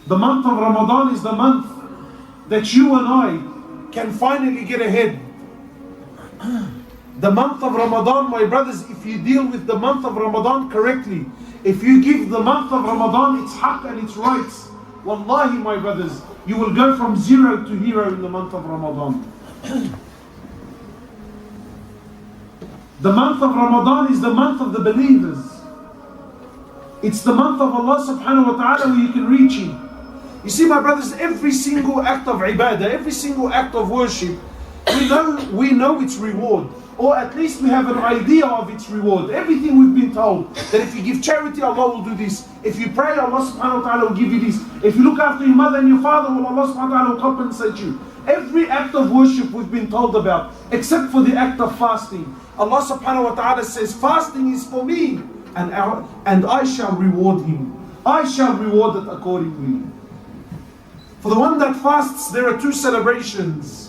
The month of Ramadan is the month that you and I can finally get ahead. The month of Ramadan, my brothers, if you deal with the month of Ramadan correctly, if you give the month of Ramadan its haqq and its rights, wallahi, my brothers, you will go from zero to hero in the month of Ramadan. The month of Ramadan is the month of the believers. It's the month of Allah subhanahu wa ta'ala where you can reach Him. You see, my brothers, every single act of ibadah, every single act of worship, we know its reward. Or at least we have an idea of its reward. Everything we've been told, that if you give charity, Allah will do this. If you pray, Allah subhanahu wa ta'ala will give you this. If you look after your mother and your father, well, Allah subhanahu wa ta'ala will compensate you. Every act of worship we've been told about, except for the act of fasting. Allah subhanahu wa ta'ala says, fasting is for me, and I shall reward him. I shall reward it accordingly. For the one that fasts, there are two celebrations.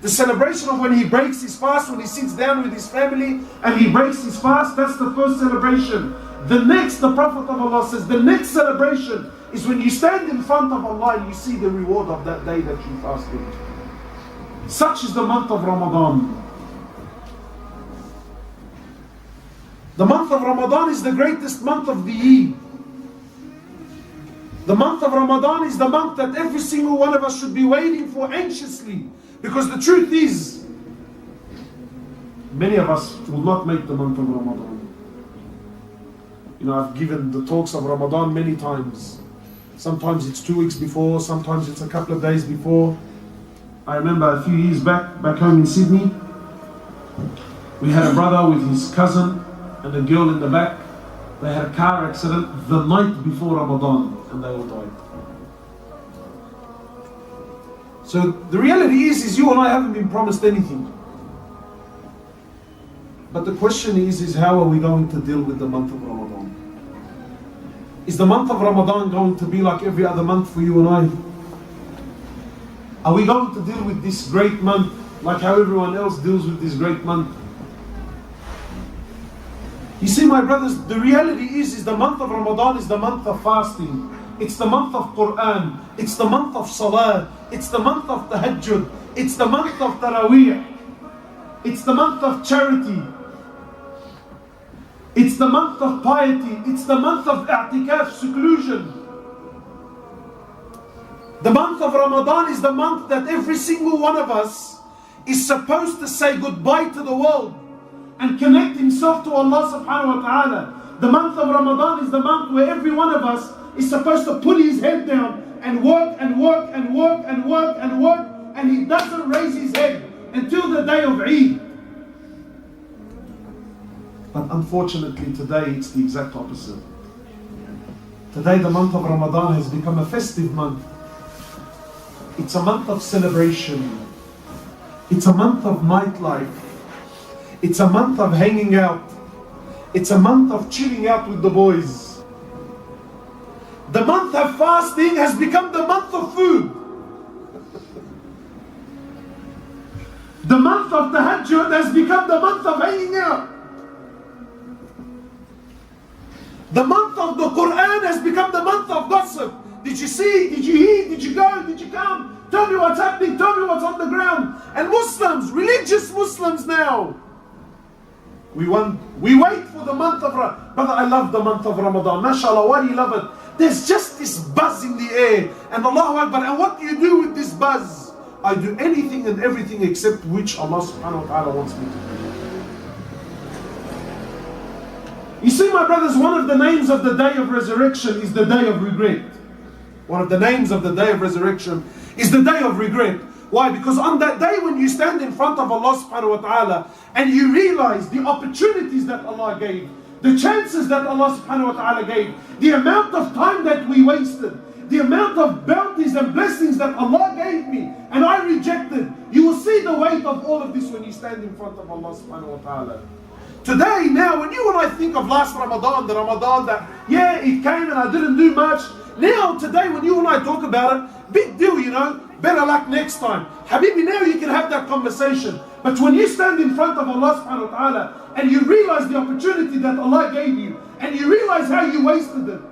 The celebration of when he breaks his fast, when he sits down with his family and he breaks his fast, that's the first celebration. The next, the Prophet of Allah says, the next celebration is when you stand in front of Allah and you see the reward of that day that you fasted. Such is the month of Ramadan. The month of Ramadan is the greatest month of the year. The month of Ramadan is the month that every single one of us should be waiting for anxiously. Because the truth is, many of us will not make the month of Ramadan. You know, I've given the talks of Ramadan many times. Sometimes it's 2 weeks before, sometimes it's a couple of days before. I remember a few years back home in Sydney, we had a brother with his cousin and a girl in the back. They had a car accident the night before Ramadan and they all died. So the reality is you and I haven't been promised anything. But the question is how are we going to deal with the month of Ramadan? Is the month of Ramadan going to be like every other month for you and I? Are we going to deal with this great month like how everyone else deals with this great month? You see, my brothers, the reality is the month of Ramadan is the month of fasting. It's the month of Quran. It's the month of Salah. It's the month of Tahajjud. It's the month of Taraweeh. It's the month of charity. It's the month of piety. It's the month of i'tikaf, seclusion. The month of Ramadan is the month that every single one of us is supposed to say goodbye to the world and connect himself to Allah subhanahu wa ta'ala. The month of Ramadan is the month where every one of us is supposed to put his head down and work and work and work and work and work, and he doesn't raise his head until the day of Eid. But unfortunately today it's the exact opposite. Today the month of Ramadan has become a festive month. It's a month of celebration. It's a month of nightlife. It's a month of hanging out. It's a month of chilling out with the boys. The month of fasting has become the month of food. The month of Tahajjud has become the month of hanging out. The month of the Quran has become the month of gossip. Did you see? Did you hear? Did you go? Did you come? Tell me what's happening. Tell me what's on the ground. And Muslims, religious Muslims now, we wait for the month of Ramadan. Brother, I love the month of Ramadan. MashaAllah, why do you love it? There's just this buzz in the air. And Allahu Akbar. And what do you do with this buzz? I do anything and everything except which Allah subhanahu wa ta'ala wants me to do. You see, my brothers, one of the names of the day of resurrection is the day of regret. One of the names of the day of resurrection is the day of regret. Why? Because on that day when you stand in front of Allah subhanahu wa ta'ala and you realize the opportunities that Allah gave, the chances that Allah subhanahu wa ta'ala gave, the amount of time that we wasted, the amount of bounties and blessings that Allah gave me and I rejected, you will see the weight of all of this when you stand in front of Allah subhanahu wa ta'ala. Today, now, when you and I think of last Ramadan, the Ramadan that, yeah, it came and I didn't do much. Now, today, when you and I talk about it, big deal, you know, better luck next time. Habibi, now you can have that conversation. But when you stand in front of Allah subhanahu wa ta'ala and you realize the opportunity that Allah gave you and you realize how you wasted it,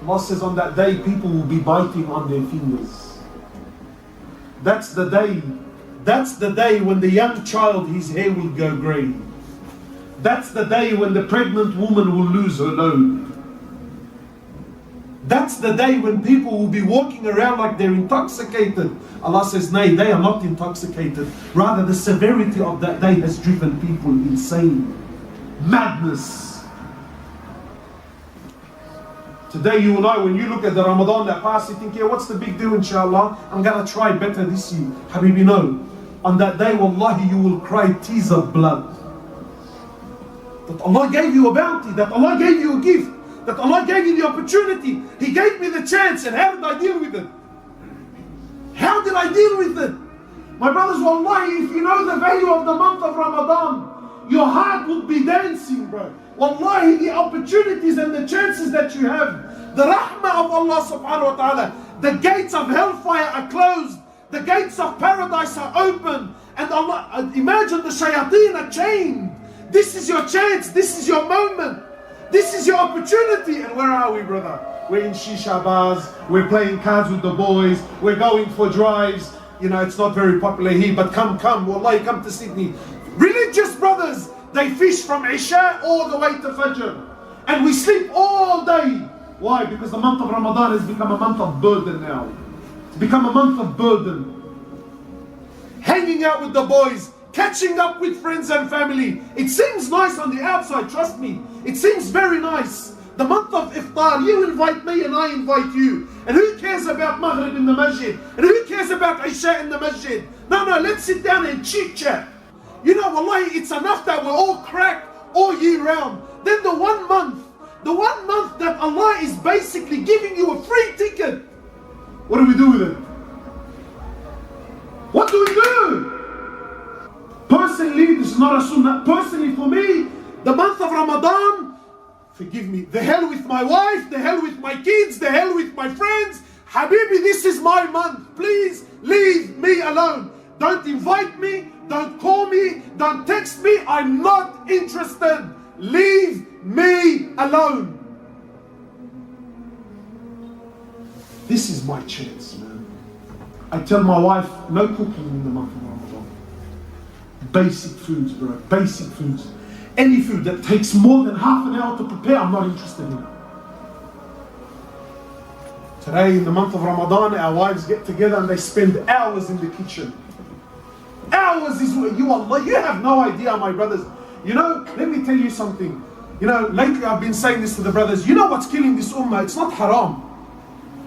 Allah says on that day people will be biting on their fingers. That's the day. That's the day when the young child, his hair will go grey. That's the day when the pregnant woman will lose her load. That's the day when people will be walking around like they're intoxicated. Allah says, nay, they are not intoxicated. Rather, the severity of that day has driven people insane. Madness. Today, you and I, when you look at the Ramadan that passed, you think, yeah, what's the big deal, inshallah? I'm going to try better this year. Habibi, no. On that day, wallahi, you will cry tears of blood. That Allah gave you a bounty, that Allah gave you a gift, that Allah gave you the opportunity. He gave me the chance, and how did I deal with it? How did I deal with it? My brothers, wallahi, if you know the value of the month of Ramadan, your heart would be dancing, bro. Wallahi, the opportunities and the chances that you have, the rahmah of Allah subhanahu wa ta'ala, the gates of hellfire are closed, the gates of paradise are open, and Allah, imagine the shayateen are chained. This is your chance, this is your moment, this is your opportunity. And where are we, brother? We're in shisha bars, we're playing cards with the boys, we're going for drives. You know, it's not very popular here, but come, wallahi, come to Sydney. Religious brothers, they fish from Isha all the way to Fajr. And we sleep all day. Why? Because the month of Ramadan has become a month of burden now. It's become a month of burden. Hanging out with the boys, catching up with friends and family. It seems nice on the outside, trust me. It seems very nice. The month of Iftar, you invite me and I invite you. And who cares about Maghrib in the masjid? And who cares about Isha in the masjid? No, let's sit down and chit chat. You know, wallahi, it's enough that we're all cracked all year round. Then the one month that Allah is basically giving you a free ticket. What do we do with it? What do we do? Personally, this is not a sunnah. Personally, for me, the month of Ramadan, forgive me, the hell with my wife, the hell with my kids, the hell with my friends. Habibi, this is my month. Please leave me alone. Don't invite me, don't call me, don't text me. I'm not interested. Leave me alone. This is my chance, man. I tell my wife, no cooking in the month of Ramadan. Basic foods, bro, basic foods. Any food that takes more than half an hour to prepare, I'm not interested in it. Today, in the month of Ramadan, our wives get together and they spend hours in the kitchen. Hours is what you have no idea, my brothers. You know, let me tell you something. You know, lately I've been saying this to the brothers. You know what's killing this ummah? It's not haram.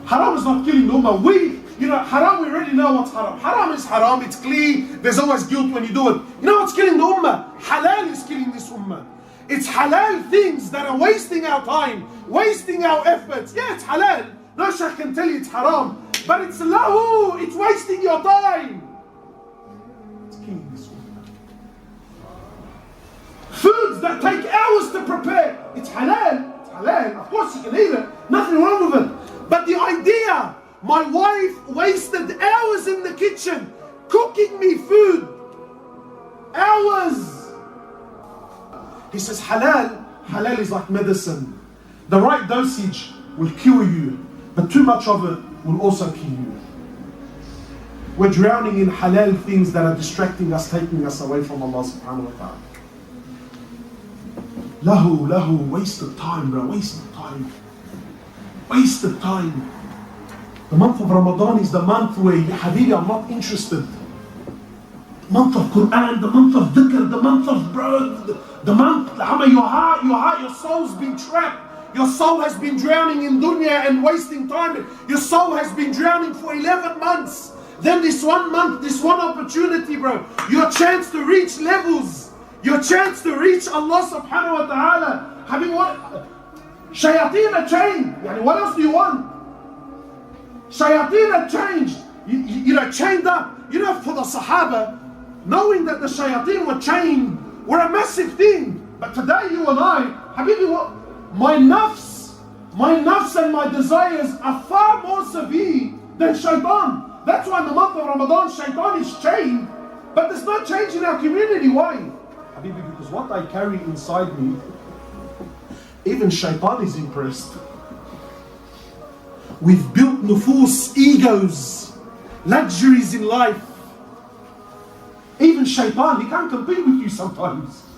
Haram is not killing the ummah. Haram, we already know what's haram. Haram is haram, it's clear. There's always guilt when you do it. You know what's killing the ummah? Halal is killing this ummah. It's halal things that are wasting our time, wasting our efforts. Yeah, it's halal. No shaykh can tell you it's haram. But it's lahu, it's wasting your time. It's killing this ummah. Foods that take hours to prepare. It's halal. It's halal. Of course you can eat it. Nothing wrong with it. But the idea, my wife wasted hours in the kitchen cooking me food. Hours. He says halal is like medicine. The right dosage will cure you, but too much of it will also kill you. We're drowning in halal things that are distracting us, taking us away from Allah subhanahu wa ta'ala. Lahu, waste of time, bro, waste of time. Waste of time. The month of Ramadan is the month where, Habibi, I'm not interested. The month of Quran, the month of dhikr, the month of the month, your heart, your soul's been trapped. Your soul has been drowning in dunya and wasting time. Your soul has been drowning for 11 months. Then this one month, this one opportunity, bro. Your chance to reach levels. Your chance to reach Allah subhanahu wa ta'ala. Habibi, what? Shayateen are chained. What else do you want? Shayateen are changed. Chained up. For the Sahaba, knowing that the shayateen were chained were a massive thing. But today, you and I, Habibi, what? My nafs and my desires are far more severe than shaitan. That's why in the month of Ramadan, shaitan is chained. But there's no change in our community. Why? Habibi, because what I carry inside me, even shaitan is impressed. We've built nufus, egos, luxuries in life. Even shaitan, he can't compete with you sometimes.